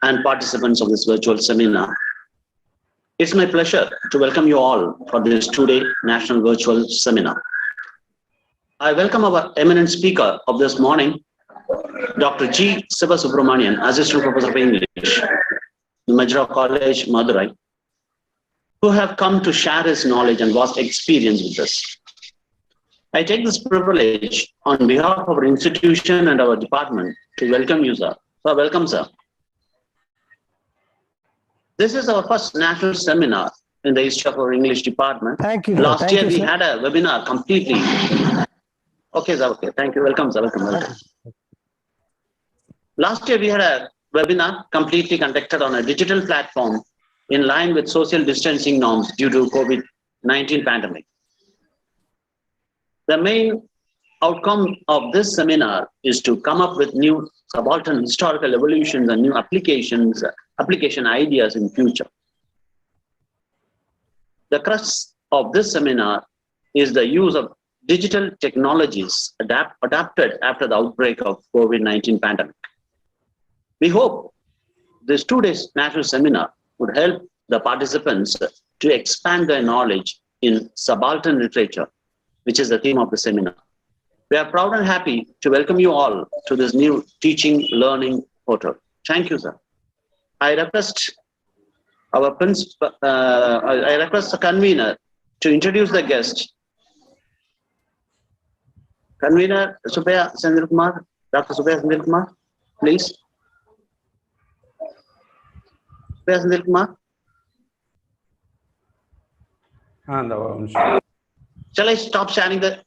and participants of this virtual seminar. It's my pleasure to welcome you all for this two-day National Virtual Seminar. I welcome our eminent speaker of this morning, Dr. G. Subramanian, Assistant Professor of English, Majra College, Madurai, who have come to share his knowledge and vast experience with us. I take this privilege on behalf of our institution and our department to welcome you, sir. So welcome, sir. This is our first national seminar in the history of our English department. Thank you. Last year we had a webinar completely. Okay, sir. Okay. Thank you. Welcome, sir. Welcome. Last year we had a webinar completely conducted on a digital platform in line with social distancing norms due to COVID-19 pandemic. The main outcome of this seminar is to come up with new subaltern historical evolutions and new application ideas in future. The crux of this seminar is the use of digital technologies adapted after the outbreak of COVID-19 pandemic. We hope this 2 days national seminar would help the participants to expand their knowledge in subaltern literature, which is the theme of the seminar. We are proud and happy to welcome you all to this new teaching learning portal. Thank you, sir. I request our principal, I request the convener to introduce the guest. Convener Subaya Sendilkumar, Dr. Subaya Sendilkumar, please. Subaya Sendilkumar. Shall I stop sharing the?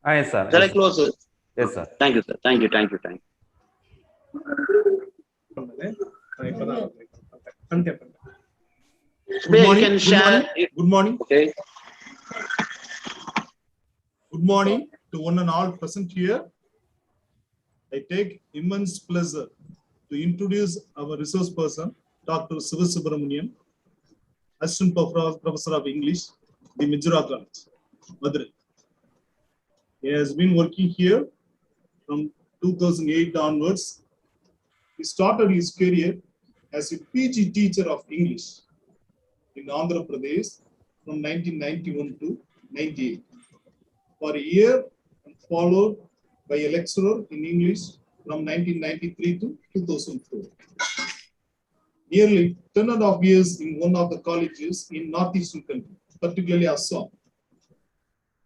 Yes, sir. Shall I close it? Yes, sir. Thank you, sir. Thank you. Thank you. Thank you. Good morning. You can share. Good morning. Okay. Good morning to one and all present here. I take immense pleasure to introduce our resource person, Dr. Subramanian, Assistant Professor of English, the Majra College, Madurai. He has been working here from 2008 onwards. He started his career as a PG teacher of English in Andhra Pradesh from 1991 to 98. For a year, followed by a lecturer in English from 1993 to 2004. Nearly 10.5 years in one of the colleges in northeastern country, particularly Assam.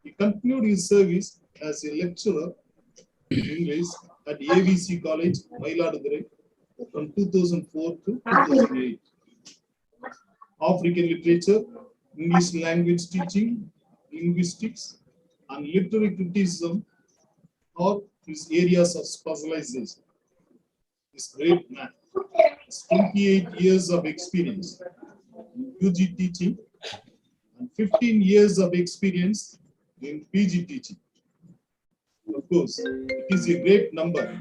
He continued his service as a lecturer in English at ABC College, Mailadurai, from 2004 to 2008. African literature, English language teaching, linguistics, and literary criticism are his areas of specialization. This great man has 28 years of experience in UG teaching and 15 years of experience in PG teaching. Of course, it is a great number.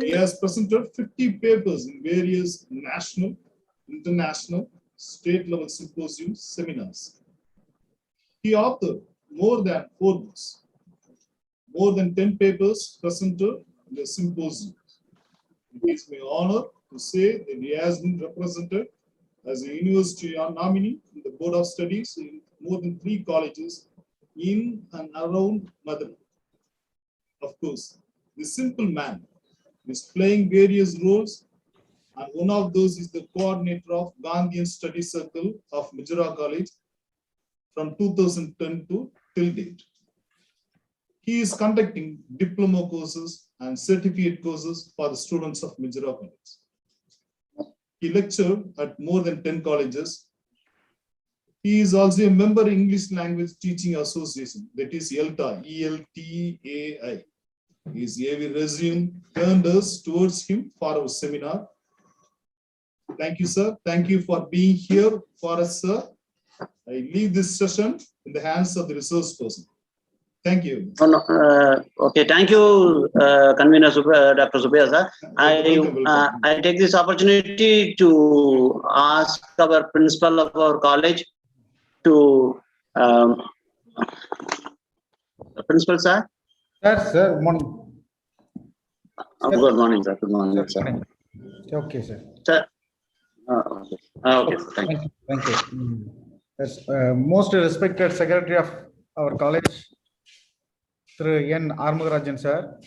He has presented 50 papers in various national, international, state-level symposiums, seminars. He authored more than 4 books, more than 10 papers presented in the symposium. It is my honor to say that he has been represented as a university nominee in the Board of Studies in more than 3 colleges in and around Madurai. Of course, this simple man is playing various roles, and one of those is the coordinator of Gandhian Study Circle of Majra College from 2010 to till date. He is conducting diploma courses and certificate courses for the students of Majra College. He lectured at more than 10 colleges. He is also a member of English Language Teaching Association, that is ELTA, E-L-T-A-I. His AV resume turned us towards him for our seminar. Thank you, sir. Thank you for being here for us, sir. I leave this session in the hands of the resource person. Thank you. Okay, thank you, Convener Dr. Subaya, sir. I take this opportunity to ask our principal of our college to principal, sir. Sir, good morning. Good morning, sir. Good morning, sir. Okay, sir. Sir, okay. Okay, sir. Thank you. Thank you. Yes, most respected Secretary of our college, through N. Arumugam sir.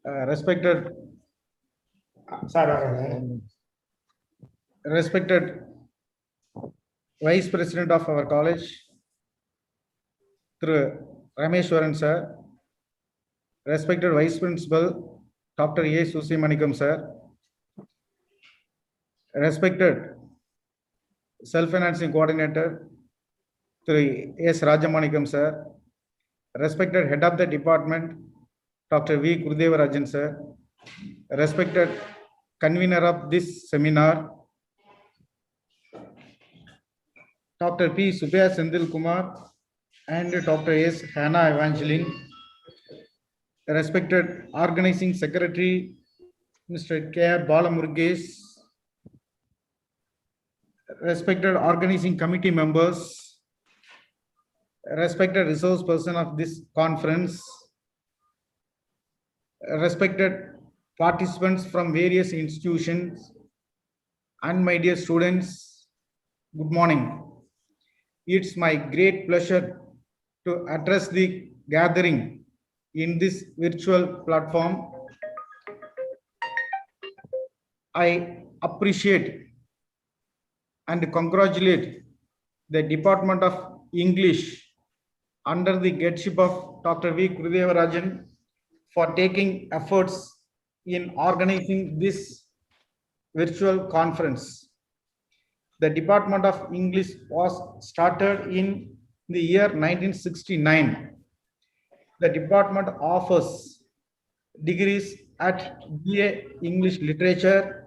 Respected, respected Vice President of our college, through Rameshwaran sir. Respected Vice Principal, Dr. A. Susi Manikam sir. Respected Self-Financing Coordinator, through S. Rajamanikam sir. Respected Head of the Department, Dr. V. Gurudevarajan sir. Respected Convener of this seminar, Dr. P. Subhaya Sendil Kumar and Dr. S. Hannah Evangeline. Respected Organizing Secretary, Mr. K. R. Balamurgesh. Respected Organizing Committee members, respected resource person of this conference, respected participants from various institutions, and my dear students, good morning. It's my great pleasure to address the gathering in this virtual platform. I appreciate and congratulate the Department of English under the headship of Dr. V. Gurudevarajan for taking efforts in organizing this virtual conference. The Department of English was started in the year 1969. The department offers degrees at BA English Literature,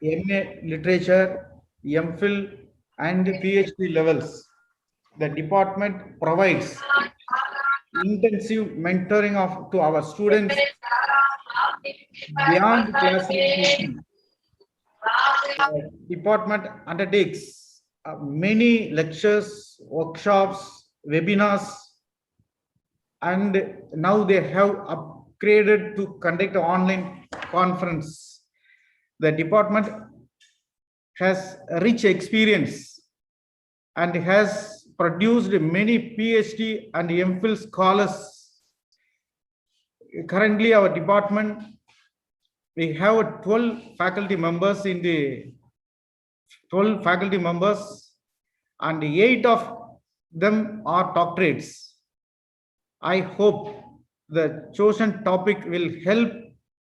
MA Literature, MPhil, and PhD levels. The department provides intensive mentoring to our students beyond classroom teaching. The department undertakes many lectures, workshops, webinars, and now they have upgraded to conduct an online conference. The department has a rich experience and has produced many PhD and MPhil scholars. Currently, our department, we have 12 faculty members and 8 of them are doctorates. I hope the chosen topic will help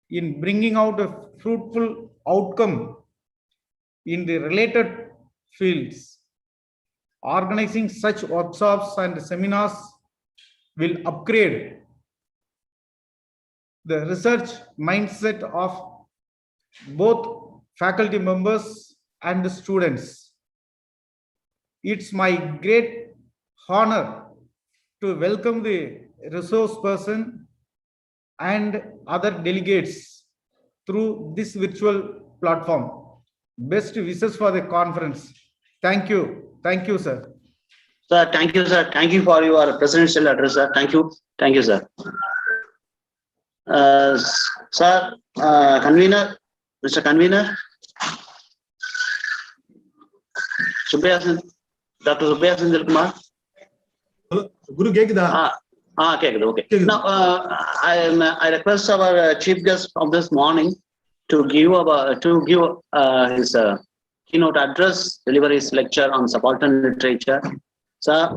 in bringing out a fruitful outcome in the related fields. Organizing such workshops and seminars will upgrade the research mindset of both faculty members and the students. It's my great honor to welcome the resource person and other delegates through this virtual platform. Best wishes for the conference. Thank you. Thank you, sir. Sir, thank you, sir. Thank you for your presidential address, sir. Thank you. Thank you, sir. Sir, convener, Mr. Convener, Dr. Subhaya Sendil Kumar. Guru Gekida. Okay. Now, I request our chief guest of this morning to give his keynote address, deliver his lecture on subaltern literature. Sir,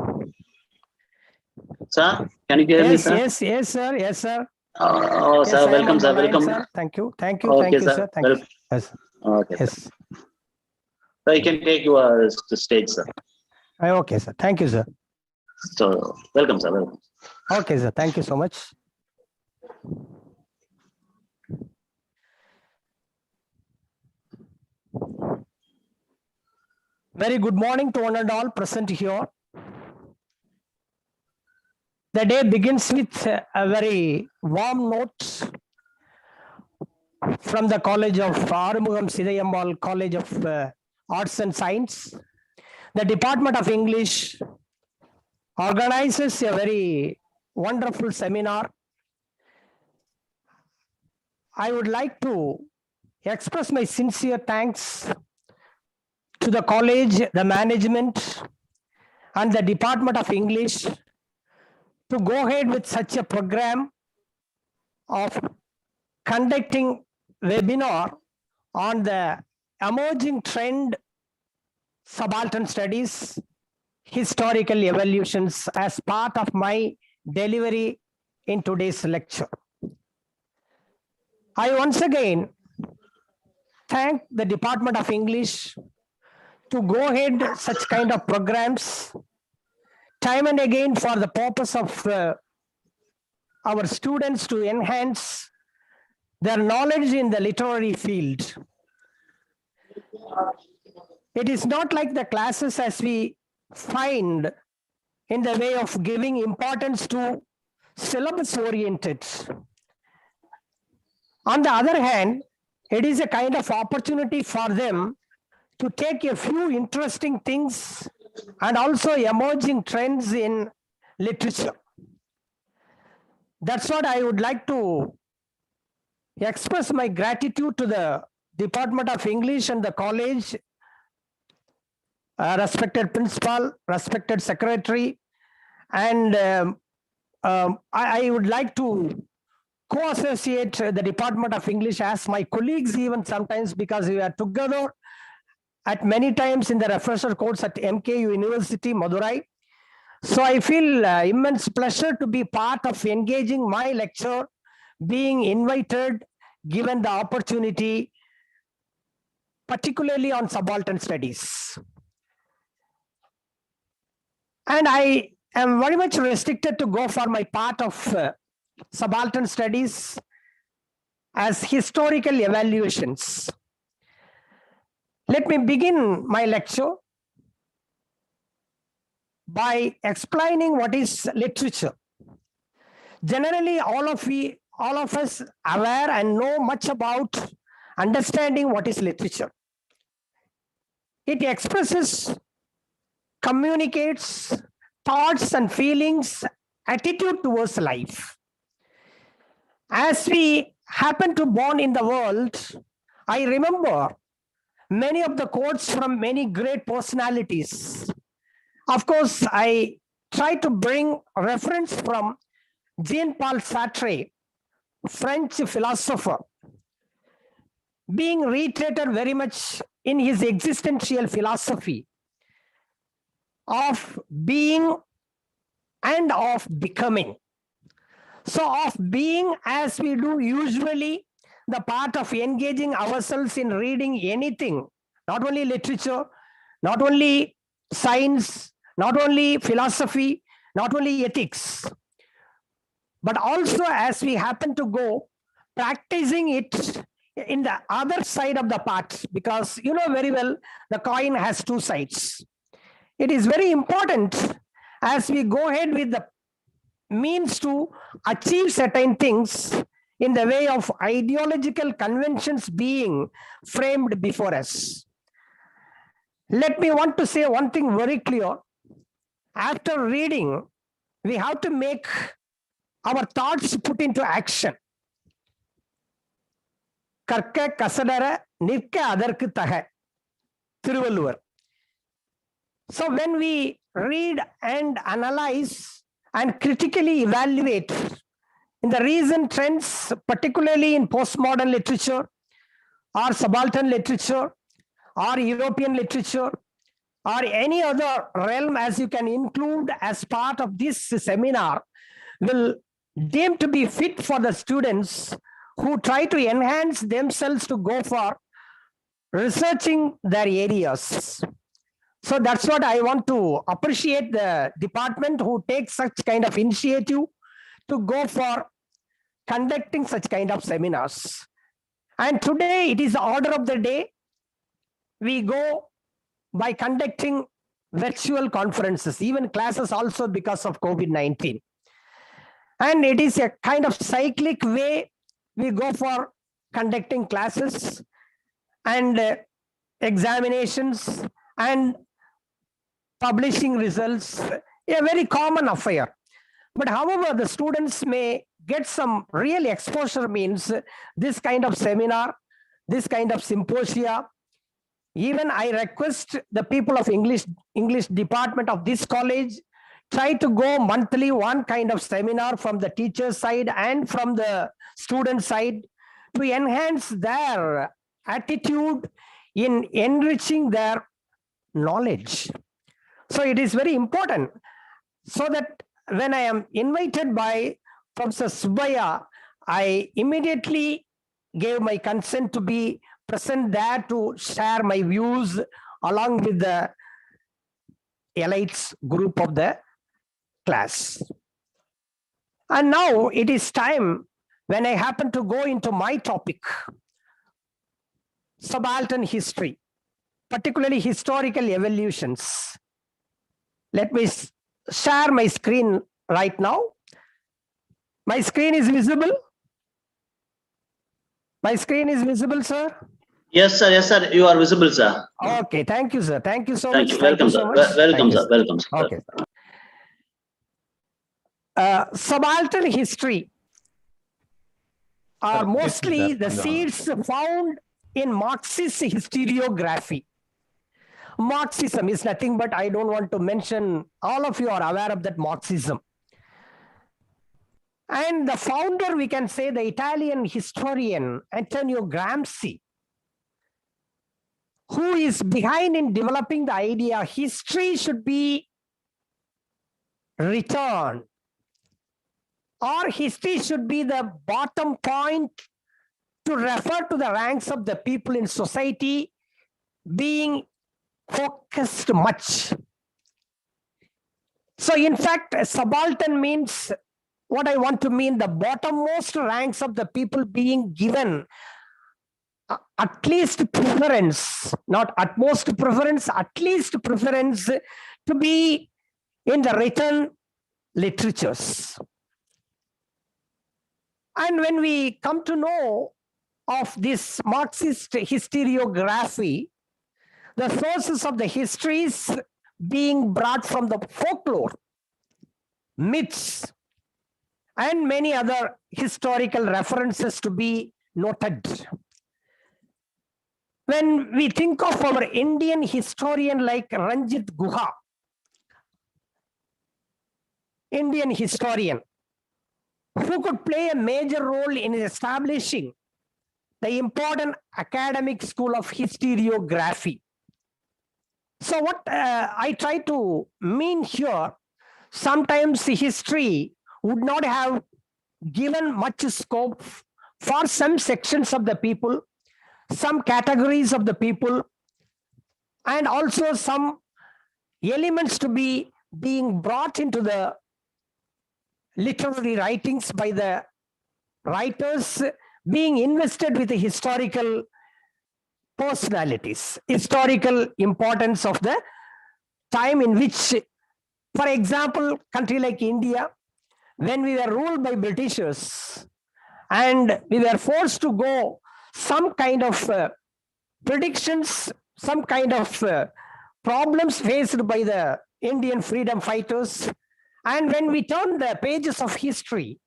can you hear me, sir? Yes, sir. Sir, Yes, I am welcome, on sir. the line, Welcome. sir. Thank you, Okay, sir. Thank you. Yes. Okay. Yes. Sir. So you can take your stage, sir. Okay, sir. Thank you, sir. So welcome, sir. Welcome. Okay, sir. Thank you so much. Very good morning to one and all present here. The day begins with a very warm note from the College of Arumugam Ammal College of Arts and Science. The Department of English organizes a very wonderful seminar. I would like to express my sincere thanks to the college, the management, and the Department of English to go ahead with such a program of conducting webinar on the emerging trend subaltern studies, historical evolutions as part of my delivery in today's lecture. I once again thank the Department of English to go ahead such kind of programs time and again for the purpose of our students to enhance their knowledge in the literary field. It is not like the classes as we find in the way of giving importance to syllabus oriented. On the other hand, it is a kind of opportunity for them to take a few interesting things and also emerging trends in literature. That's what I would like to express my gratitude to the Department of English and the college, respected principal, respected secretary, and I would like to co-associate the Department of English as my colleagues even sometimes, because we are together at many times in the refresher course at MKU University, Madurai. So I feel immense pleasure to be part of engaging my lecture, being invited, given the opportunity, particularly on subaltern studies. And I am very much restricted to go for my part of subaltern studies as historical evaluations. Let me begin my lecture by explaining what is literature. Generally, all of us aware and know much about understanding what is literature. It expresses, communicates thoughts and feelings, attitude towards life. As we happen to born in the world, I remember many of the quotes from many great personalities. Of course, I try to bring a reference from Jean-Paul Sartre, French philosopher, being reiterated very much in his existential philosophy of being and of becoming. So of being, as we do usually, the part of engaging ourselves in reading anything, not only literature, not only science, not only philosophy, not only ethics, but also as we happen to go practicing it in the other side of the part, because you know very well the coin has two sides. It is very important as we go ahead with the means to achieve certain things in the way of ideological conventions being framed before us. Let me want to say one thing very clear. After reading, we have to make our thoughts put into action. கற்க கசடர நிற்க அதற்கு தக, Thiruvalluvar. So when we read and analyze and critically evaluate in the recent trends, particularly in postmodern literature or subaltern literature or European literature or any other realm as you can include as part of this seminar, will deem to be fit for the students who try to enhance themselves to go for researching their areas. So that's what I want to appreciate the department who takes such kind of initiative to go for conducting such kind of seminars. And today it is the order of the day. We go by conducting virtual conferences, even classes also because of COVID-19. And it is a kind of cyclic way we go for conducting classes and examinations and publishing results, a very common affair. But however, the students may get some real exposure means this kind of seminar, this kind of symposia. Even I request the people of English department of this college, try to go monthly one kind of seminar from the teacher side and from the student side to enhance their attitude in enriching their knowledge. So it is very important, so that when I am invited by Professor Subaya, I immediately gave my consent to be present there to share my views along with the elites group of the class. And now it is time when I happen to go into my topic, subaltern history, particularly historical evolutions. Let me share my screen right now. My screen is visible. My screen is visible, sir. Yes, sir. Yes, sir. You are visible, sir. Okay, thank you, sir. Thank you so Thank much. you. Welcome, sir. Welcome, sir. Welcome, sir. Okay. Subaltern history are mostly the seeds found in Marxist historiography. Marxism is nothing but, I don't want to mention, all of you are aware of that Marxism. And the founder, we can say, the Italian historian Antonio Gramsci, who is behind in developing the idea history should be returned, or history should be the bottom point to refer to the ranks of the people in society being focused much. So in fact, a subaltern means, what I want to mean, the bottommost ranks of the people being given at least preference, not utmost preference, at least preference to be in the written literatures. And when we come to know of this Marxist historiography, the sources of the histories being brought from the folklore, myths, and many other historical references to be noted. When we think of our Indian historian like Ranjit Guha, Indian historian, who could play a major role in establishing the important academic school of historiography. So what I try to mean here, sometimes history would not have given much scope for some sections of the people, some categories of the people, and also some elements to be being brought into the literary writings by the writers, being invested with the historical personalities, historical importance of the time in which, for example, country like India, when we were ruled by Britishers and we were forced to go some kind of predictions, some kind of problems faced by the Indian freedom fighters. And when we turn the pages of history,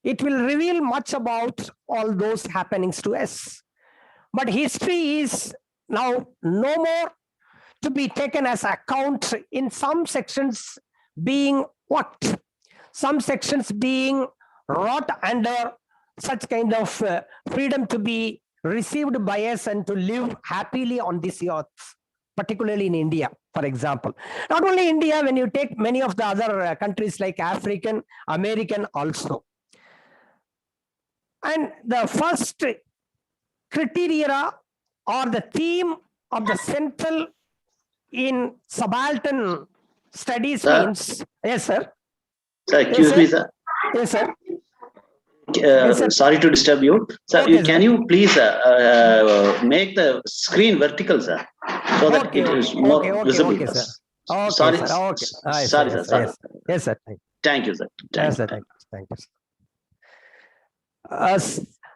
it will reveal much about all those happenings to us. But history is now no more to be taken as account, in some sections being worked, some sections being wrought under such kind of freedom to be received by us and to live happily on this earth, particularly in India, for example. Not only India, when you take many of the other countries like African, American also. And the first criteria or the theme of the central in subaltern studies means, yes, sir. Sir, excuse me, sir. Yes, sir. Sorry to disturb you. Sir, Okay, can you please make the screen vertical, sir, so that it is more visible? Okay, sir. Okay, Sorry, sir. Okay. sorry, sir. Sorry. Yes, sir. Thank you, sir. Yes, sir. Thank you.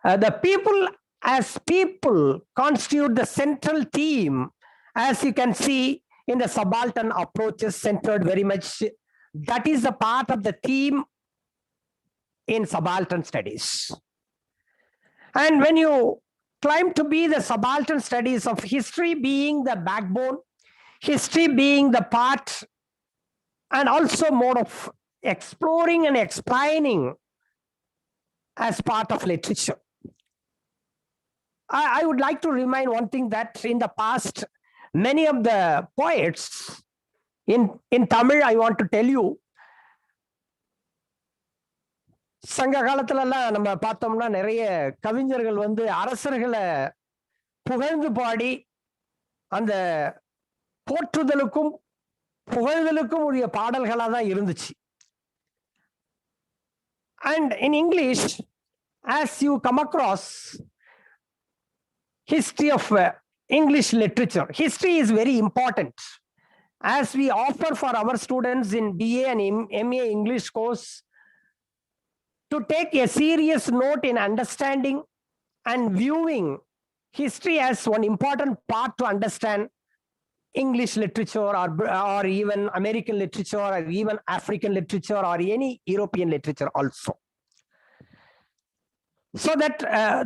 The people as people constitute the central theme, as you can see in the subaltern approaches centered very much. That is the part of the theme in subaltern studies. And when you claim to be the subaltern studies of history being the backbone, history being the part, and also mode of exploring and explaining as part of literature. I would like to remind one thing, that in the past, many of the poets in Tamil, I want to tell you, சங்க காலத்துல எல்லாம் நம்ம பார்த்தோம்னா நிறைய கவிஞர்கள் வந்து அரசர்களை புகழ்ந்து பாடி அந்த போற்றுதலுக்கும் புகழ்தலுக்கும் உரிய பாடல்களா தான் இருந்துச்சு. And in English, as you come across history of English literature, history is very important. As we offer for our students in BA and MA English course to take a serious note in understanding and viewing history as one important part to understand English literature, or even American literature, or even African literature, or any European literature also. So that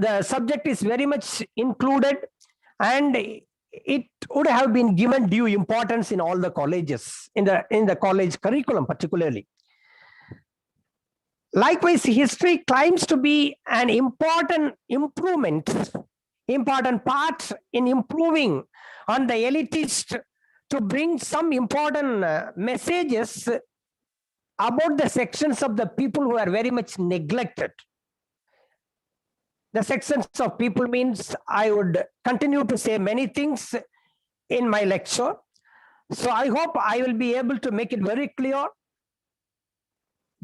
the subject is very much included, and it would have been given due importance in all the colleges, in the college curriculum particularly. Likewise, history claims to be an important part in improving on the elitist, to bring some important messages about the sections of the people who are very much neglected. The sections of people means I would continue to say many things in my lecture. So I hope I will be able to make it very clear.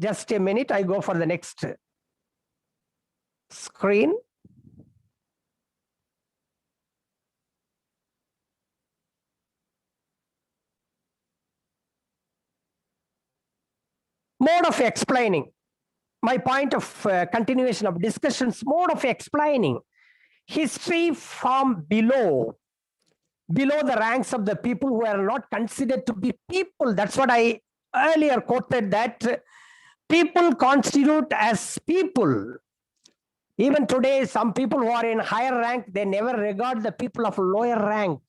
Just a minute, I go for the next screen. Mode of explaining. My point of continuation of discussions, mode of explaining history from below the ranks of the people who are not considered to be people. That's what I earlier quoted, that people constitute as people. Even today, some people who are in higher rank, they never regard the people of lower rank.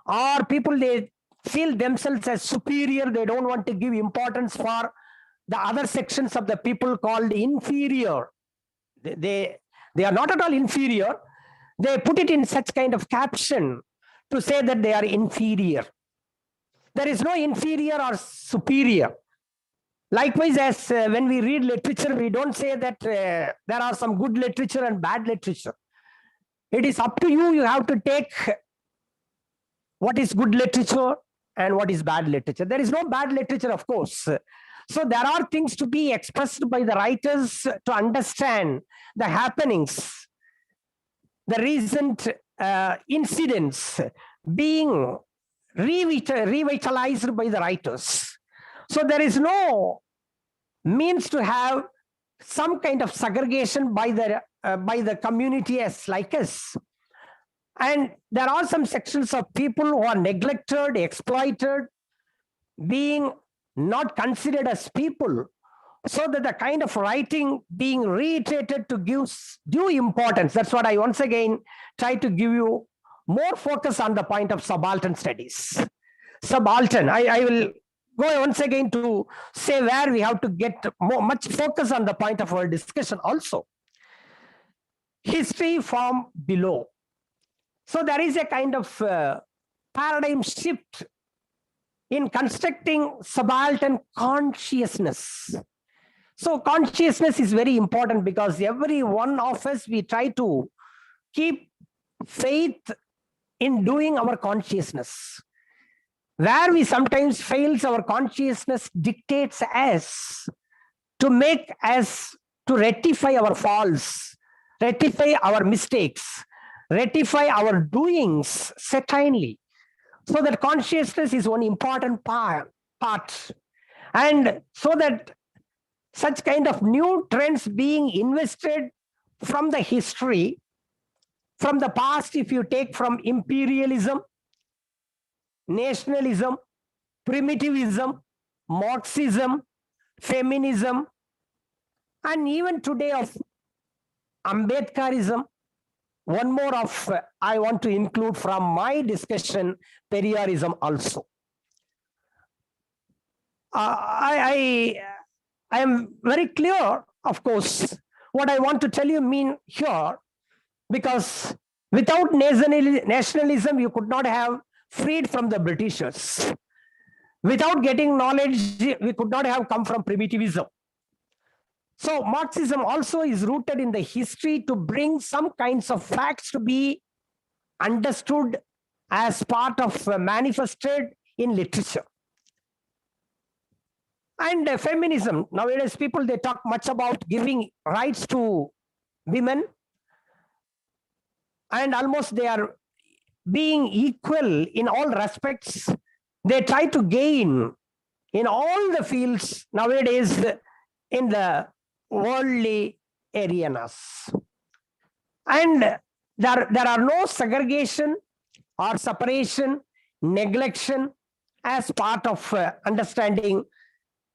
Or people, they feel themselves as superior. They don't want to give importance for the other sections of the people called inferior. They are not at all inferior. They put it in such kind of caption to say that they are inferior. There is no inferior or superior. Likewise, as when we read literature, we don't say that there are some good literature and bad literature. It is up to you. You have to take what is good literature and what is bad literature. There is no bad literature, of course. So there are things to be expressed by the writers to understand the happenings, the recent incidents being revitalized by the writers. So there is no means to have some kind of segregation by the community as like us. And there are some sections of people who are neglected, exploited, being not considered as people, so that the kind of writing being reiterated to give due importance. That's what I once again try to give you more focus on the point of subaltern studies. Subaltern, I will go once again to say where we have to get much focus on the point of our discussion also. History from below. So there is a kind of paradigm shift in constructing subaltern consciousness. So consciousness is very important, because every one of us, we try to keep faith in doing our consciousness. Where we sometimes fails, our consciousness dictates us to rectify our faults, rectify our mistakes, rectify our doings certainly. So that consciousness is one important part. And so that such kind of new trends being invested from the history, from the past, if you take from imperialism, nationalism, primitivism, Marxism, feminism, and even today of Ambedkarism, one more of I want to include from my discussion, Periarism also. I am very clear, of course, what I want to tell you mean here, because without nationalism, you could not have freed from the Britishers. Without getting knowledge, we could not have come from primitivism. So Marxism also is rooted in the history to bring some kinds of facts to be understood as part of manifested in literature. And feminism, nowadays people, they talk much about giving rights to women, and almost they are being equal in all respects. They try to gain in all the fields nowadays in the worldly arenas. And there are no segregation or separation, neglection as part of understanding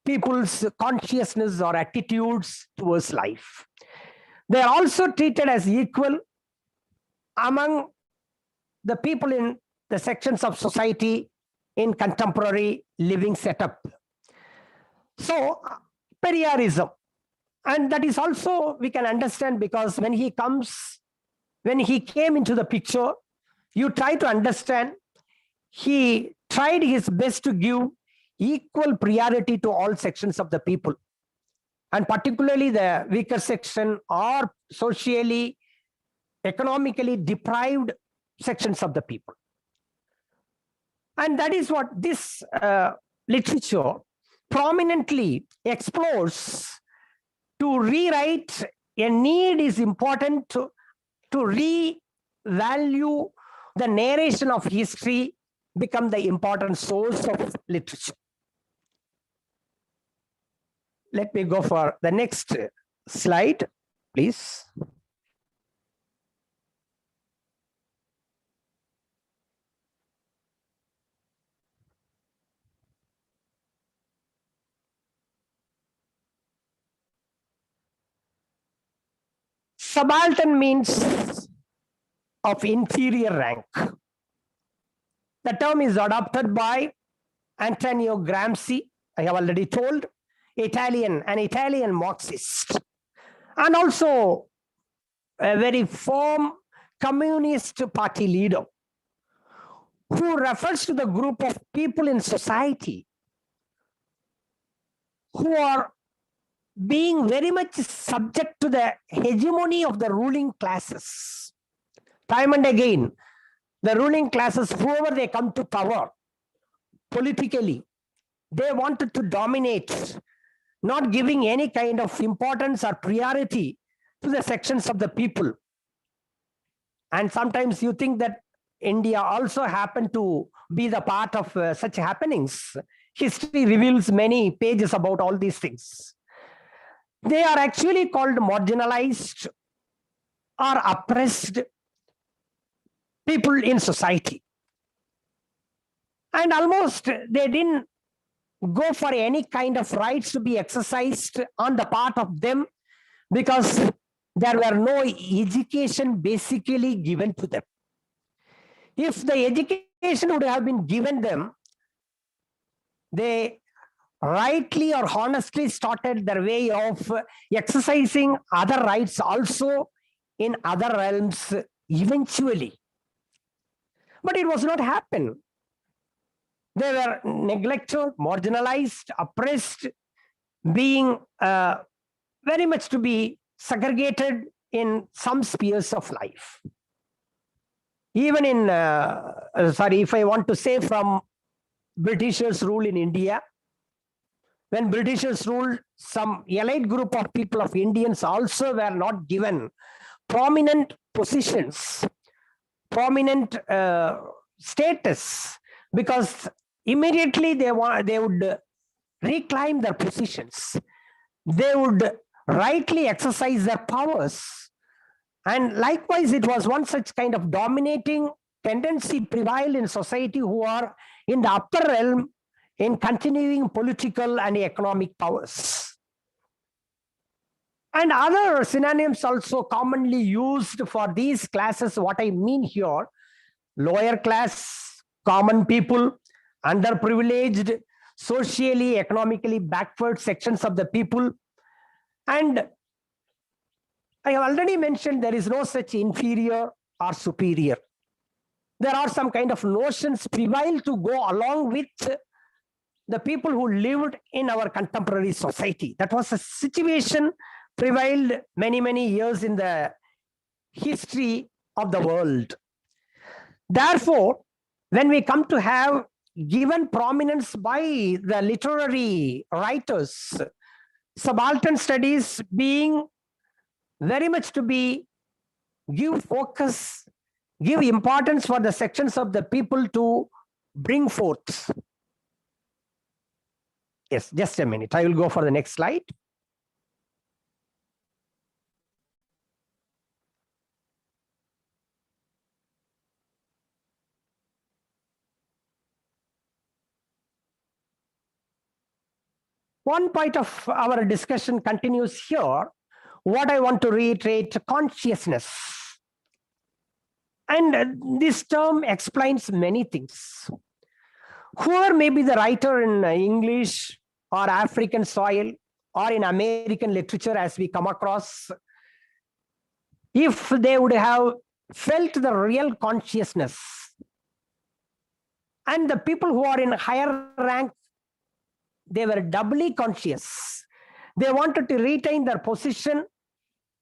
people's consciousness or attitudes towards life. They are also treated as equal among the people in the sections of society in contemporary living setup. So Periarism, and that is also we can understand, because when he came into the picture, you try to understand, he tried his best to give equal priority to all sections of the people, and particularly the weaker section or socially, economically deprived sections of the people. And that is what this literature prominently explores. To rewrite a need is important to revalue the narration of history, become the important source of literature. Let me go for the next slide, please. Subaltern means of inferior rank. The term is adopted by Antonio Gramsci, I have already told, an Italian Marxist, and also a very firm Communist Party leader, who refers to the group of people in society who are being very much subject to the hegemony of the ruling classes. Time and again, the ruling classes, whoever they come to power politically, they wanted to dominate, not giving any kind of importance or priority to the sections of the people. And sometimes you think that India also happened to be the part of such happenings. History reveals many pages about all these things. They are actually called marginalized or oppressed people in society. And almost they didn't go for any kind of rights to be exercised on the part of them, because there were no education basically given to them. If the education would have been given them, they rightly or honestly started their way of exercising other rights also in other realms eventually. But it was not happened. They were neglected, marginalized, oppressed, being very much to be segregated in some spheres of life. Even in, if I want to say from Britishers' rule in India, when Britishers ruled, some elite group of people of Indians also were not given prominent positions, prominent status, because immediately they would reclaim their positions. They would rightly exercise their powers. And likewise, it was one such kind of dominating tendency prevailed in society who are in the upper realm in continuing political and economic powers. And other synonyms also commonly used for these classes, what I mean here, lower class, common people, underprivileged, socially, economically backward sections of the people. And I have already mentioned there is no such inferior or superior. There are some kind of notions prevail to go along with the people who lived in our contemporary society. That was a situation prevailed many, many years in the history of the world. Therefore, when we come to have given prominence by the literary writers, subaltern studies being very much to be give focus, give importance for the sections of the people to bring forth. Yes, just a minute. I will go for the next slide. One point of our discussion continues here. What I want to reiterate, consciousness. And this term explains many things. Whoever may be the writer in English or African soil or in American literature as we come across, if they would have felt the real consciousness, and the people who are in higher rank, they were doubly conscious. They wanted to retain their position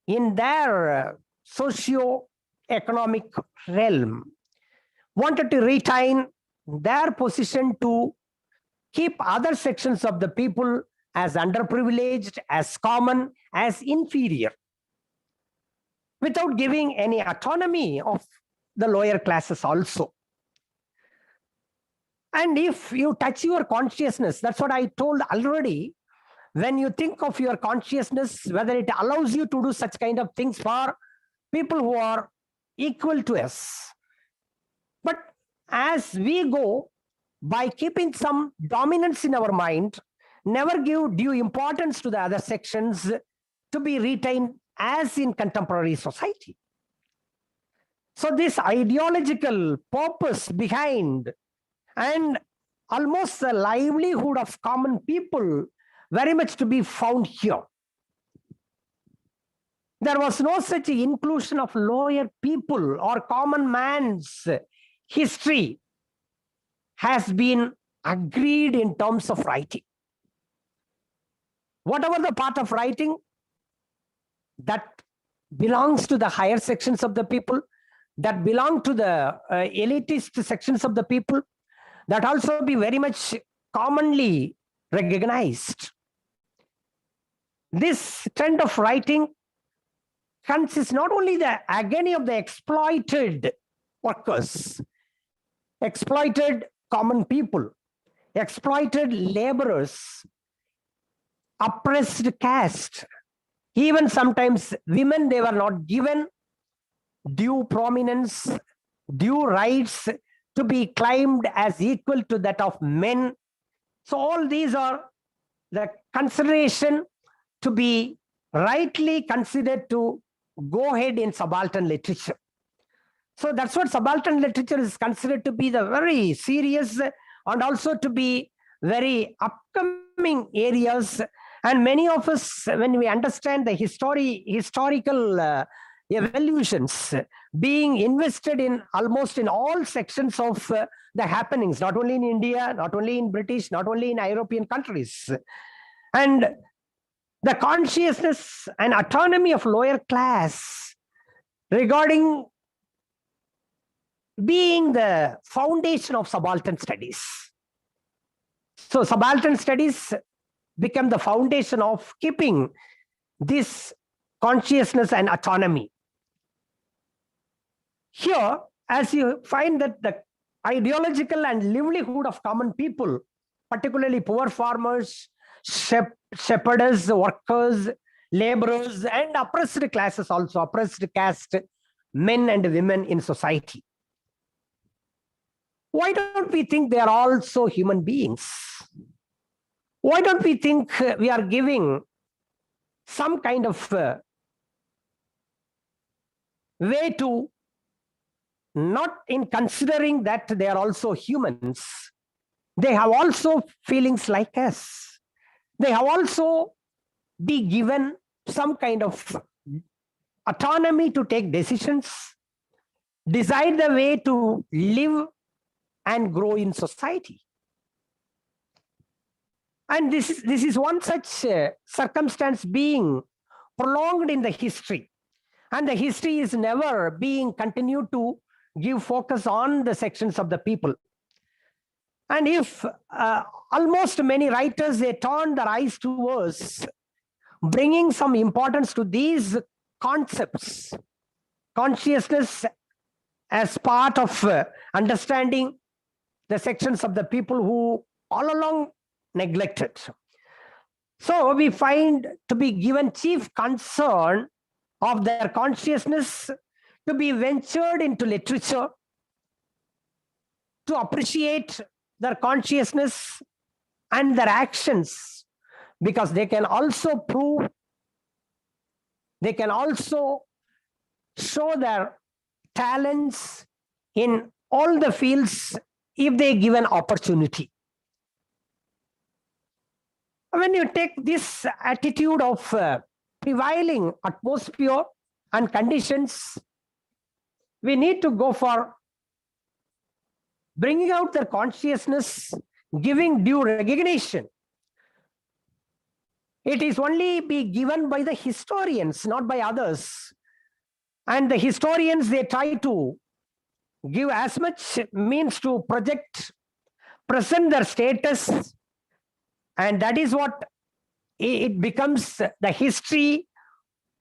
in their socio-economic realm, wanted to retain their position to keep other sections of the people as underprivileged, as common, as inferior, without giving any autonomy of the lower classes also. And if you touch your consciousness, that's what I told already, when you think of your consciousness, whether it allows you to do such kind of things for people who are equal to us. But as we go, by keeping some dominance in our mind, never give due importance to the other sections to be retained as in contemporary society. So this ideological purpose behind and almost the livelihood of common people very much to be found here. There was no such inclusion of lower people or common man's history has been agreed in terms of writing. Whatever the part of writing that belongs to the higher sections of the people, that belong to the elitist sections of the people, that also be very much commonly recognized. This trend of writing consists not only the agony of the exploited workers, exploited common people, exploited laborers, oppressed caste, even sometimes women, they were not given due prominence, due rights to be claimed as equal to that of men. So all these are the consideration to be rightly considered to go ahead in subaltern literature. So that's what subaltern literature is considered to be the very serious and also to be very upcoming areas. And many of us, when we understand the historical evolutions being invested in almost in all sections of the happenings, not only in India, not only in British, not only in European countries. And the consciousness and autonomy of lower class regarding being the foundation of subaltern studies. So subaltern studies become the foundation of keeping this consciousness and autonomy. Here, as you find that the ideological and livelihood of common people, particularly poor farmers, shepherders, workers, laborers, and oppressed classes also, oppressed caste, men and women in society. Why don't we think they are also human beings? Why don't we think we are giving some kind of way to, not in considering that they are also humans, they have also feelings like us. They have also be given some kind of autonomy to take decisions, decide the way to live and grow in society. And this is one such circumstance being prolonged in the history. And the history is never being continued to give focus on the sections of the people. And if almost many writers, they turn their eyes towards bringing some importance to these concepts, consciousness as part of understanding the sections of the people who all along neglected. So we find to be given chief concern of their consciousness to be ventured into literature, to appreciate their consciousness and their actions, because they can also prove, they can also show their talents in all the fields if they give an opportunity. When you take this attitude of prevailing atmosphere and conditions, we need to go for bringing out their consciousness, giving due recognition. It is only be given by the historians, not by others. And the historians, they try to give as much means to project, present their status, and that is what it becomes the history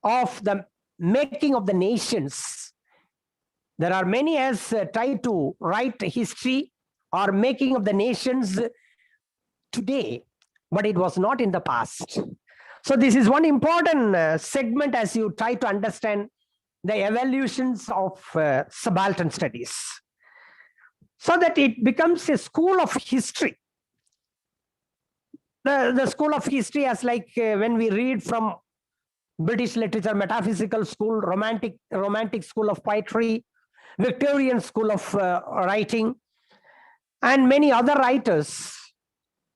of the making of the nations. There are many as try to write history or making of the nations today, but it was not in the past. So this is one important segment as you try to understand the evolutions of subaltern studies, so that it becomes a school of history. The school of history, as like when we read from British literature, metaphysical school, romantic school of poetry, Victorian school of writing, and many other writers.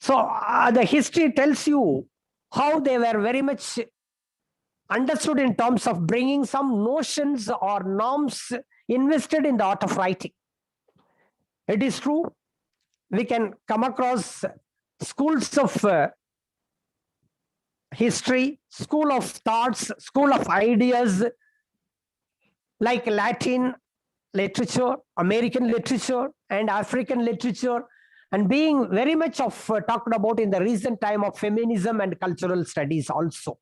So the history tells you how they were very much understood in terms of bringing some notions or norms invested in the art of writing. It is true, we can come across schools of history, school of thoughts, school of ideas, like Latin literature, American literature, and African literature, and being very much of talked about in the recent time of feminism and cultural studies also.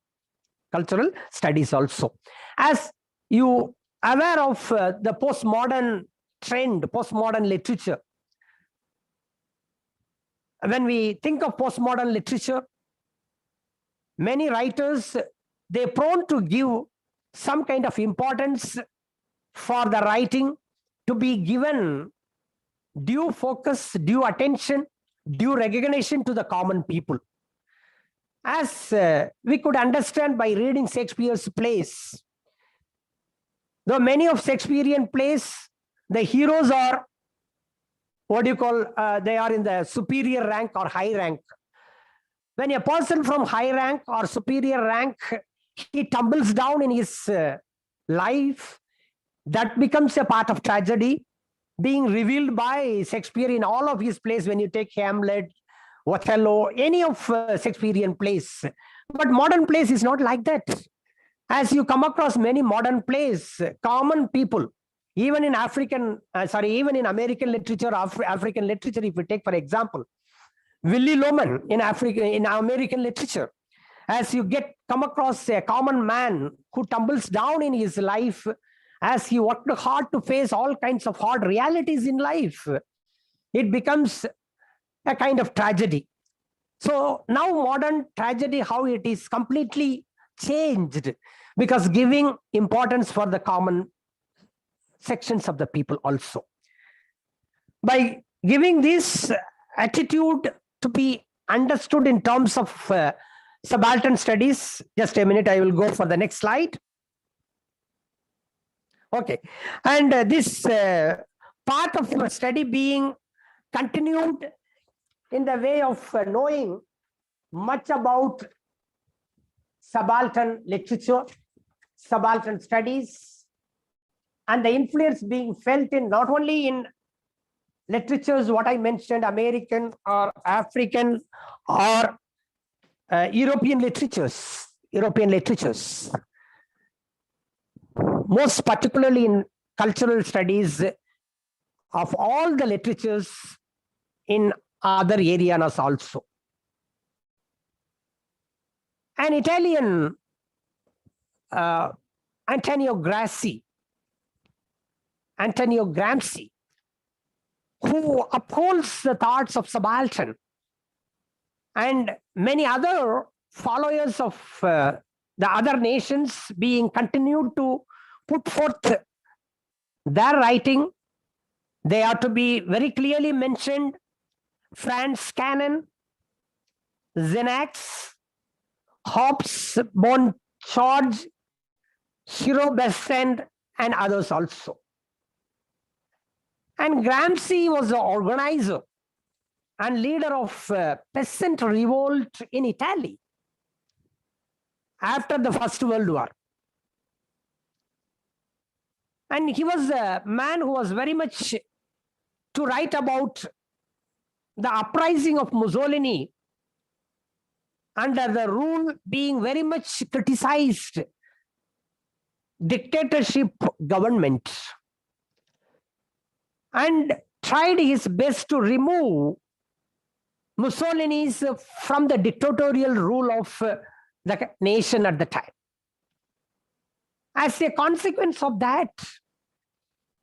Cultural studies also. As you aware of the postmodern trend, postmodern literature, when we think of postmodern literature, many writers, they're prone to give some kind of importance for the writing to be given due focus, due attention, due recognition to the common people. As we could understand by reading Shakespeare's plays, though many of Shakespearean plays, the heroes are what do you call, they are in the superior rank or high rank. When a person from high rank or superior rank, he tumbles down in his life, that becomes a part of tragedy being revealed by Shakespeare in all of his plays. When you take Hamlet, Othello, any of Shakespearean plays. But modern plays is not like that. As you come across many modern plays, common people, even in even in American literature, African literature, if we take for example, Willy Loman in American literature, as you come across a common man who tumbles down in his life, as he worked hard to face all kinds of hard realities in life, it becomes a kind of tragedy. So now modern tragedy, how it is completely changed, because giving importance for the common sections of the people also. By giving this attitude to be understood in terms of subaltern studies. Just a minute, I will go for the next slide. Okay, and this part of study being continued in the way of knowing much about subaltern literature, subaltern studies, and the influence being felt in not only in literatures, what I mentioned, American or African or European literatures, most particularly in cultural studies of all the literatures in other areas also. An Italian, Antonio Gramsci, who upholds the thoughts of subaltern, and many other followers of the other nations being continued to put forth their writing. They are to be very clearly mentioned: Franz Cannon, Xenax, Hobbes, George, Shiro Besant, and others also. And Gramsci was the organizer and leader of peasant revolt in Italy after the First World War. And he was a man who was very much to write about the uprising of Mussolini under the rule being very much criticized dictatorship government, and tried his best to remove Mussolini's from the dictatorial rule of the nation at the time. As a consequence of that,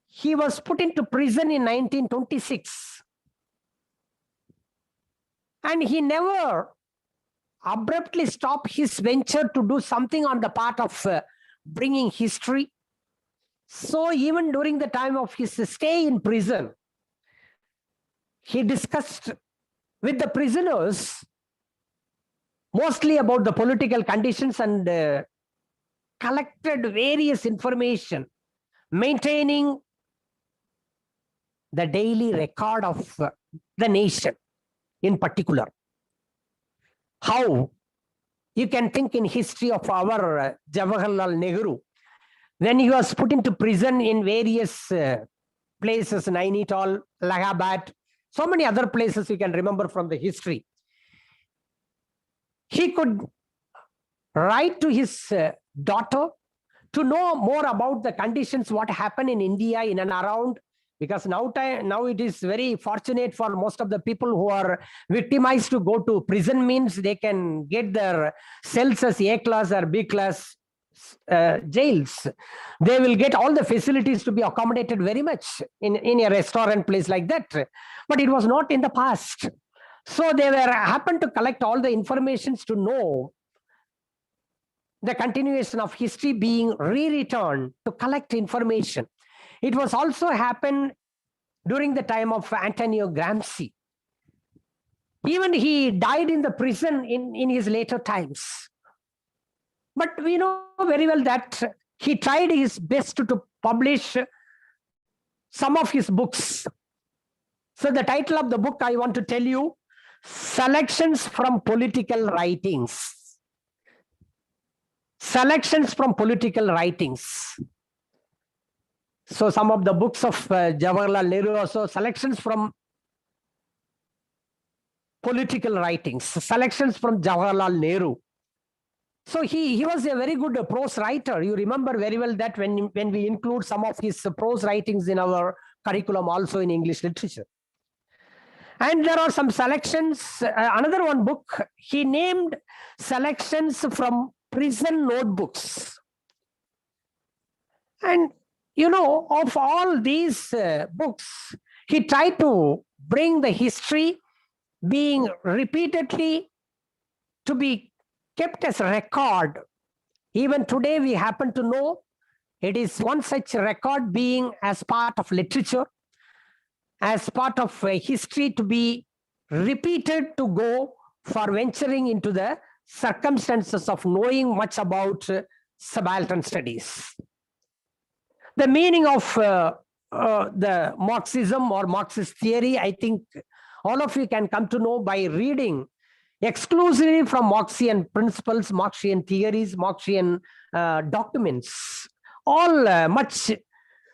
he was put into prison in 1926. And he never abruptly stopped his venture to do something on the part of bringing history. So even during the time of his stay in prison, he discussed with the prisoners mostly about the political conditions and collected various information, maintaining the daily record of the nation in particular. How you can think in history of our Jawaharlal Nehru, when he was put into prison in various places, Nainital, Allahabad, so many other places you can remember from the history. He could write to his daughter to know more about the conditions, what happened in India in and around, because now it is very fortunate for most of the people who are victimized to go to prison, means they can get their cells as A class or B class jails. They will get all the facilities to be accommodated very much in a restaurant place like that. But it was not in the past. So they happened to collect all the informations to know the continuation of history being re-returned to collect information. It was also happened during the time of Antonio Gramsci. Even he died in the prison in his later times. But we know very well that he tried his best to publish some of his books. So the title of the book I want to tell you, Selections from Political Writings. Selections from political writings. So some of the books of Jawaharlal Nehru also, selections from political writings, selections from Jawaharlal Nehru. So he was a very good prose writer. You remember very well that when we include some of his prose writings in our curriculum also in English literature. And there are some selections. Another one book, he named selections from prison notebooks. And you know, of all these books, he tried to bring the history being repeatedly to be kept as a record. Even today, we happen to know it is one such record being as part of literature, as part of history to be repeated to go for venturing into the circumstances of knowing much about subaltern studies. The meaning of the Marxism or Marxist theory, I think all of you can come to know by reading exclusively from Marxian principles, Marxian theories, Marxian documents. All much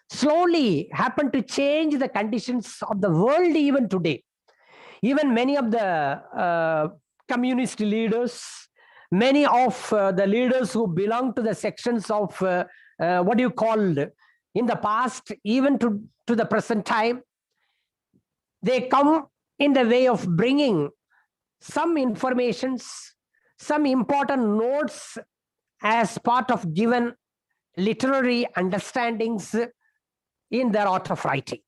slowly happen to change the conditions of the world even today. Even many of the communist leaders, many of the leaders who belong to the sections of what you called in the past, even to the present time, they come in the way of bringing some informations, some important notes as part of given literary understandings in their art of writing.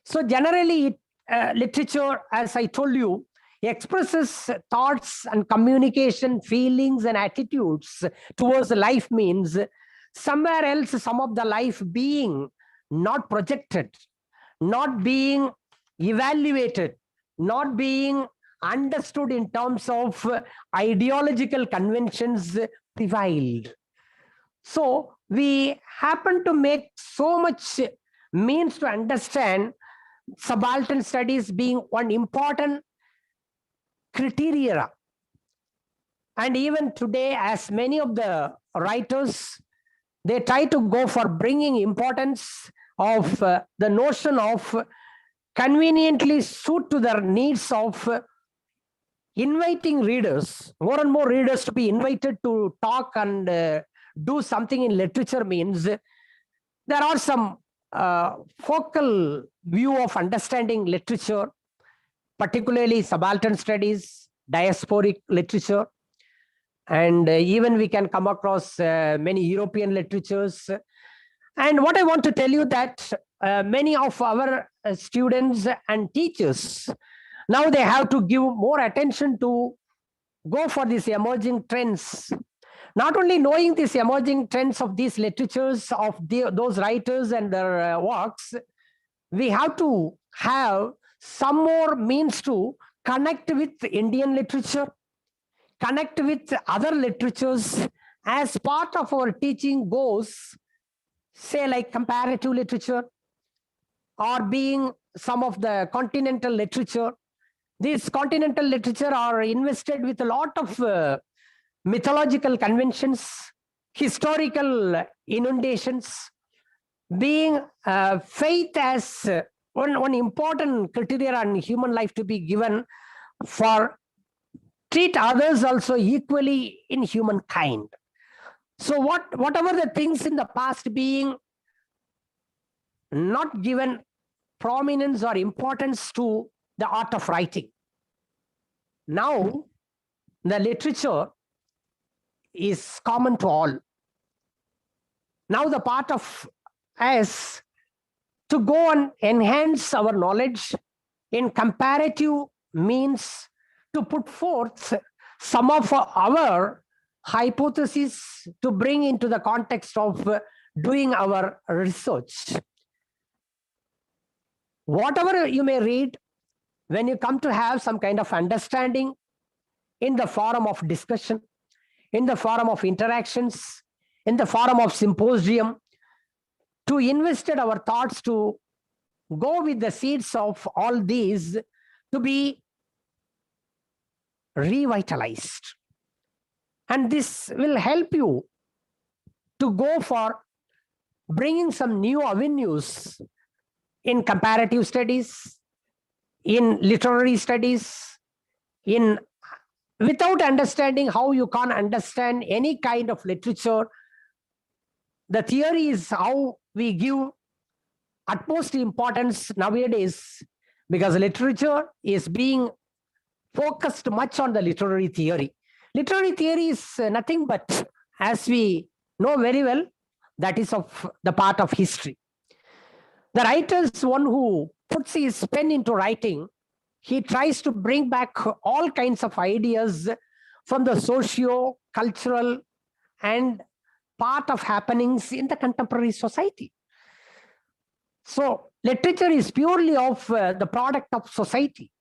So generally, literature, as I told you, expresses thoughts and communication, feelings and attitudes towards life, means somewhere else some of the life being not projected, not being evaluated, not being understood in terms of ideological conventions prevailed. So we happen to make so much means to understand subaltern studies being one important criteria. And even today, as many of the writers, they try to go for bringing importance of the notion of conveniently suit to their needs of inviting readers, more and more readers to be invited to talk and do something in literature, means there are some focal view of understanding literature, particularly subaltern studies, diasporic literature, and even we can come across many European literatures. And what I want to tell you that many of our students and teachers, now they have to give more attention to go for these emerging trends. Not only knowing these emerging trends of these literatures, of those writers and their works, we have to have some more means to connect with Indian literature, connect with other literatures as part of our teaching goes, say like comparative literature or being some of the continental literature. These continental literature are invested with a lot of mythological conventions, historical inundations, being faith as one important criteria in human life to be given for treat others also equally in humankind. So whatever the things in the past being not given prominence or importance to the art of writing, now the literature is common to all. Now the part of us to go and enhance our knowledge in comparative means to put forth some of our hypotheses to bring into the context of doing our research. Whatever you may read, when you come to have some kind of understanding in the forum of discussion, in the forum of interactions, in the forum of symposium, to invest our thoughts to go with the seeds of all these to be revitalized. And this will help you to go for bringing some new avenues in comparative studies, in literary studies, in without understanding how you can't understand any kind of literature. The theory is how we give utmost importance nowadays, because literature is being focused much on the literary theory. Literary theory is nothing but, as we know very well, that is of the part of history. The writer is one who puts his pen into writing. He tries to bring back all kinds of ideas from the socio-cultural and part of happenings in the contemporary society. So literature is purely of the product of society.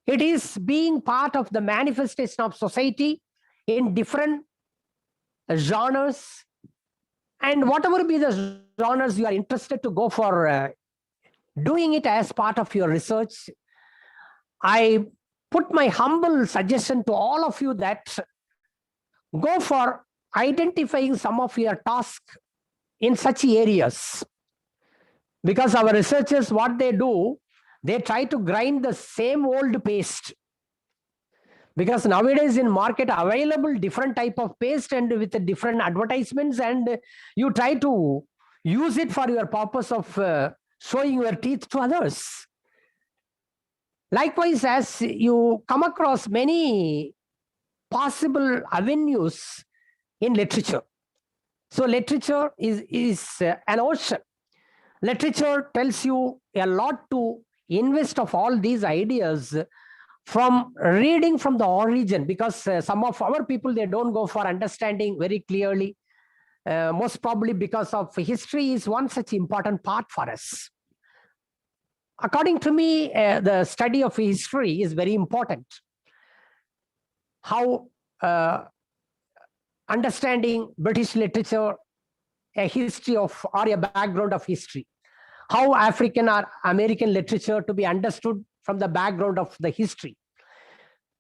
It is being part of the manifestation of society in different genres. And whatever be the genres you are interested to go for doing it as part of your research, I put my humble suggestion to all of you that go for identifying some of your tasks in such areas. Because our researchers, what they do, they try to grind the same old paste. Because nowadays in market available different type of paste and with the different advertisements, and you try to use it for your purpose of showing your teeth to others. Likewise, as you come across many possible avenues in literature. So literature is an ocean. Literature tells you a lot to invest of all these ideas from reading from the origin, because some of our people, they don't go for understanding very clearly, most probably because of history is one such important part for us. According to me, the study of history is very important. How understanding British literature, a history of or a background of history, how African or American literature to be understood from the background of the history.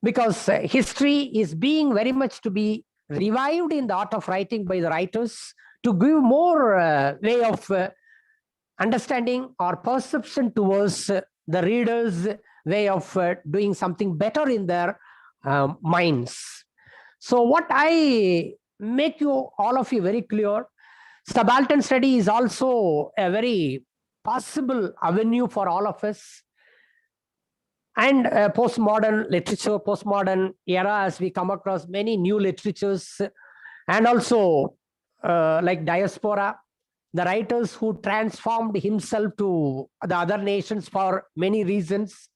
Because history is being very much to be revived in the art of writing by the writers to give more way of understanding or perception towards the readers' way of doing something better in their minds. So what I make you, all of you, very clear, subaltern study is also a very possible avenue for all of us. And postmodern literature, postmodern era, as we come across many new literatures, and also like diaspora, the writers who transformed himself to the other nations for many reasons.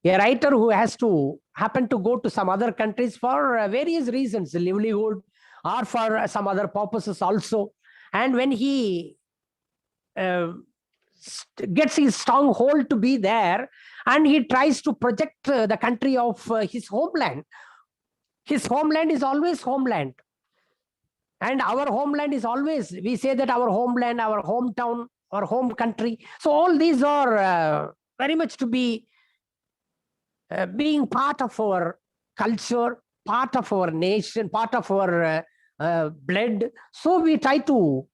A writer who has to happen to go to some other countries for various reasons, livelihood or for some other purposes also. And when he gets his stronghold to be there, and he tries to project the country of his homeland. His homeland is always homeland. And our homeland is always, we say that our homeland, our hometown, our home country. So all these are very much to be being part of our culture, part of our nation, part of our blood. So we try to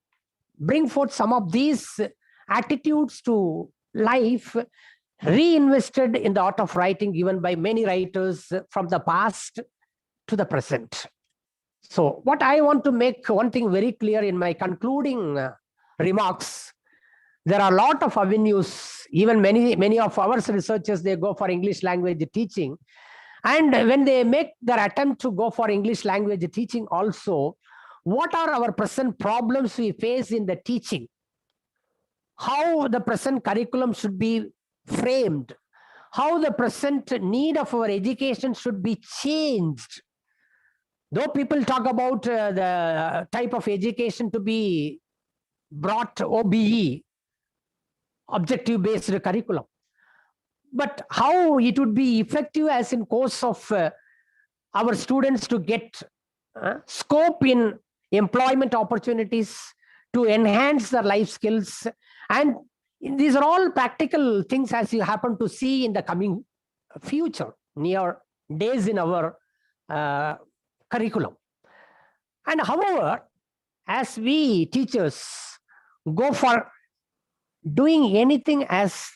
bring forth some of these attitudes to life, reinvested in the art of writing given by many writers from the past to the present. So what I want to make one thing very clear in my concluding remarks, there are a lot of avenues, even many of our researchers, they go for English language teaching. And when they make their attempt to go for English language teaching also, what are our present problems we face in the teaching? How the present curriculum should be framed, how the present need of our education should be changed. Though people talk about the type of education to be brought, OBE, objective-based curriculum, but how it would be effective as in course of our students to get scope in employment opportunities, to enhance their life skills. And these are all practical things as you happen to see in the coming future, near days in our curriculum. And however, as we teachers go for doing anything as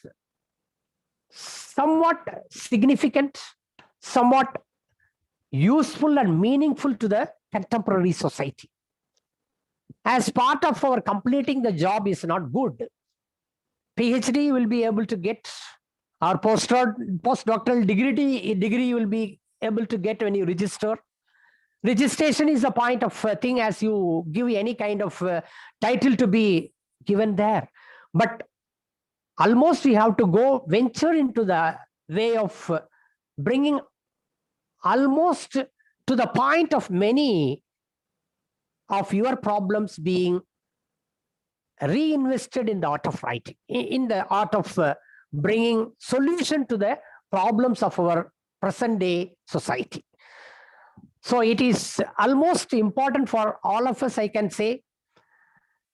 somewhat significant, somewhat useful and meaningful to the contemporary society, as part of our completing the job is not good. PhD will be able to get, or postdoctoral degree you will be able to get when you register. Registration is a point of thing as you give any kind of title to be given there. But almost we have to go venture into the way of bringing almost to the point of many of your problems being reinvested in the art of writing, in the art of bringing solution to the problems of our present day society. So it is almost important for all of us, I can say,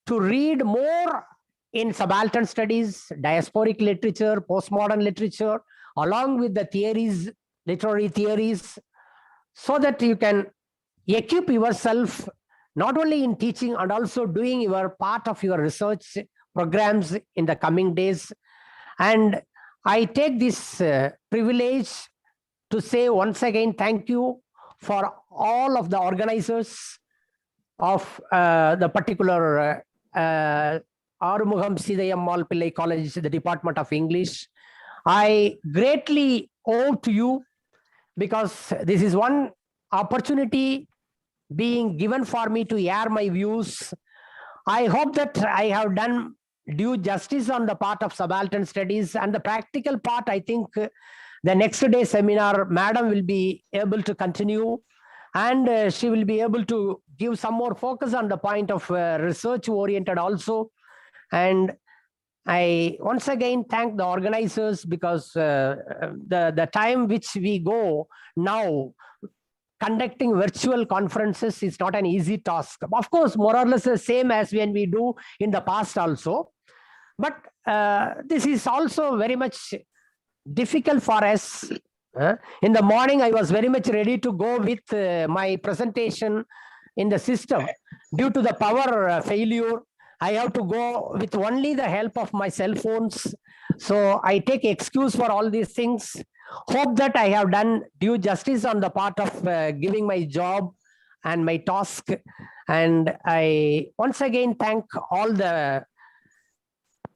to read more in subaltern studies, diasporic literature, postmodern literature, along with the theories, literary theories, so that you can equip yourself not only in teaching and also doing your part of your research programs in the coming days. And I take this privilege to say once again, thank you for all of the organizers of the particular Arumugam seethai ammal Pillai College, the Department of English. I greatly owe to you because this is one opportunity being given for me to air my views. I hope that I have done due justice on the part of subaltern studies, and the practical part, I think the next day seminar, madam will be able to continue, and she will be able to give some more focus on the point of research oriented also. And I once again thank the organizers because the time which we go now, conducting virtual conferences is not an easy task. Of course, more or less the same as when we do in the past also. But this is also very much difficult for us. In the morning, I was very much ready to go with my presentation in the system. Due to the power failure, I have to go with only the help of my cell phones. So I take excuse for all these things. Hope that I have done due justice on the part of giving my job and my task. And I once again thank all the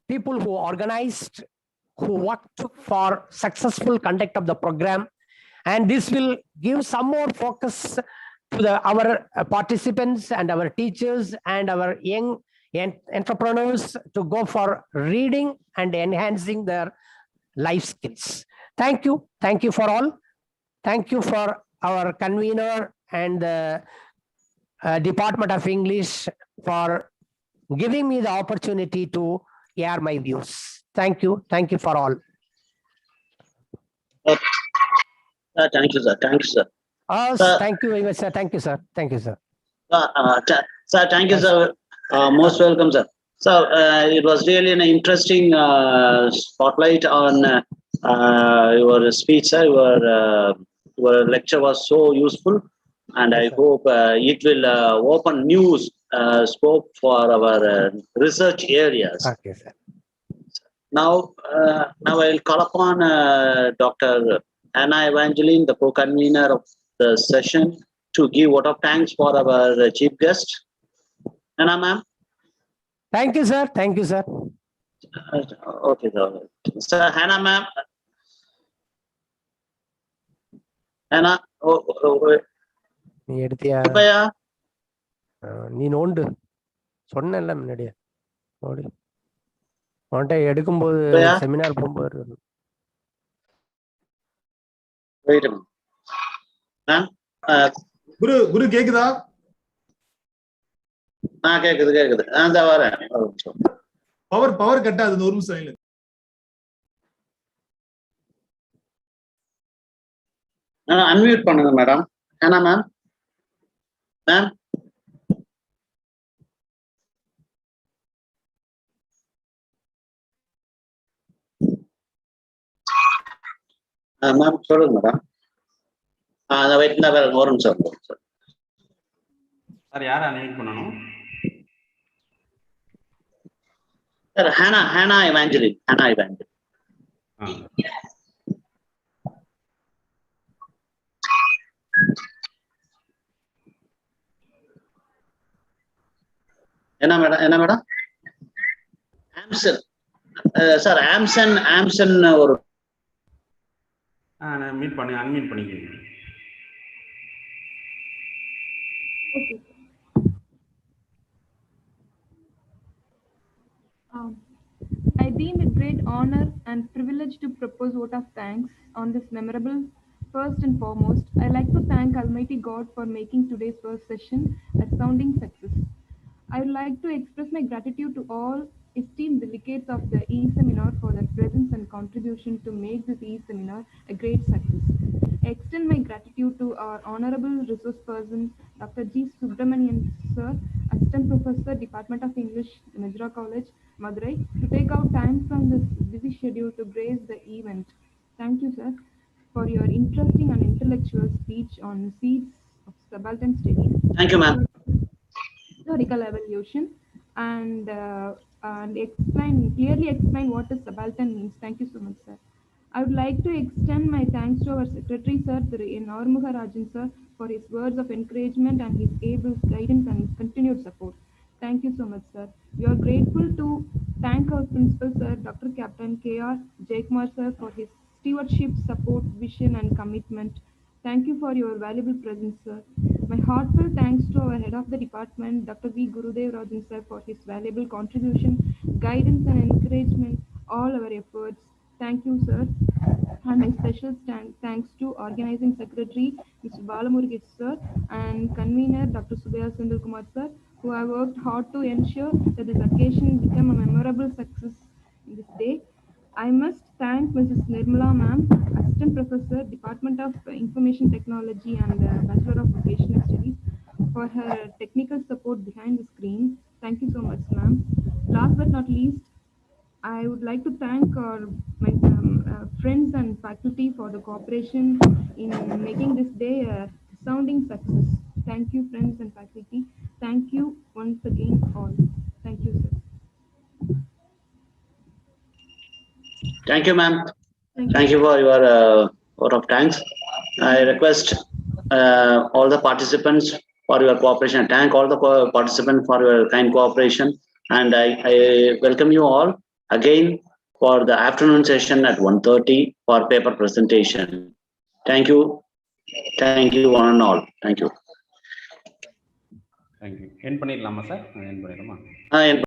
people who organized, who worked for successful conduct of the program. And this will give some more focus to our participants and our teachers and our young entrepreneurs to go for reading and enhancing their life skills. Thank you. Thank you for all. Thank you for our convener and the Department of English for giving me the opportunity to air my views. Thank you. Thank you for all. Thank you, sir. Thank you, sir. Thank you very much, sir. Thank you, sir. Thank you, sir. Sir, thank you, sir. Most welcome, sir. So it was really an interesting spotlight on your speech, sir. Your lecture was so useful, and I hope it will open new scope for our research areas. Okay, sir. Now I'll call upon Dr. Anna Evangeline, the co-convener of the session, to give vote of thanks for our chief guest. Anna, ma'am. Thank you, sir. Thank you, sir. Okay, sir. Sir, Hannah, ma'am. Hannah, நீ எடுத்தியா? நீ நோண்டு சொன்னல முன்னாடியே node. உன்கிட்ட எடுக்கும்போது seminar போகும்போது wait a minute. Ma'am, குரு கேக்குதா? கேக்குது. அந்த வரேன். பவர் கட் ஆகுது, ஒரு நிமிஷம் இல்ல. அன்மியூட் பண்ணுங்க மேடம். ஏனா மேம்? மேம்? மேம் சொல்லுங்க மேடம். வெயிட் வேற ஒரு நிமிஷம் சார். யாரை அன்மியூட் பண்ணணும்? Sir, Hannah Evangeline. என்ன மேடம்? ஆம்சன். சார் ஆம்சன் ஒரு அன்மியூட் பண்ணிக்கிறீங்க. Okay. I deem it great honor and privilege to propose vote of thanks on this memorable. First and foremost, I like to thank Almighty God for making today's first session a sounding success. I would like to express my gratitude to all esteemed delegates of the e-seminar for their presence and contribution to make this e-seminar a great success. I extend my gratitude to our honorable resource person, Dr. G. Subramanian Sir, Assistant Professor, Department of English, Majra College, Madurai, to take out time from this busy schedule to grace the event. Thank you, sir, for your interesting and intellectual speech on seeds of subaltern studies, Thank you, ma'am. historical evolution, and clearly explain what a subaltern means. Thank you so much, sir. I would like to extend my thanks to our secretary, sir, Inauguration, sir, for his words of encouragement and his able guidance and continued support. Thank you so much, sir. We are grateful to thank our principal, sir, Dr. Captain K.R. Jaykumar, sir, for his stewardship, support, vision, and commitment. Thank you for your valuable presence, sir. My heartfelt thanks to our head of the department, Dr. V. Gurudev Rajan, sir, for his valuable contribution, guidance, and encouragement all our efforts. Thank you, sir. And my special thanks to organizing secretary, Mr. Balamurgi, sir, and convener, Dr. Subhaya Sundar Kumar, sir, who have worked hard to ensure that this occasion become a memorable success in this day. I must thank Mrs. Nirmala ma'am, Assistant Professor, Department of Information Technology and Bachelor of Vocational Studies, for her technical support behind the screen. Thank you so much, ma'am. Last but not least, I would like to thank my friends and faculty for the cooperation in making this day a resounding success. Thank you, friends and faculty. Thank you once again, all. Thank you, sir. Thank you, ma'am. Thank Thank you. you for your vote of thanks. I request all the participants for your cooperation. Thank all the participants for your kind cooperation. And I welcome you all again for the afternoon session at 1:30 for paper presentation. Thank you. Thank you, one and all. Thank you. Thank you. End பண்ணிடலாமா sir? என் பண்ணிடலாமா? And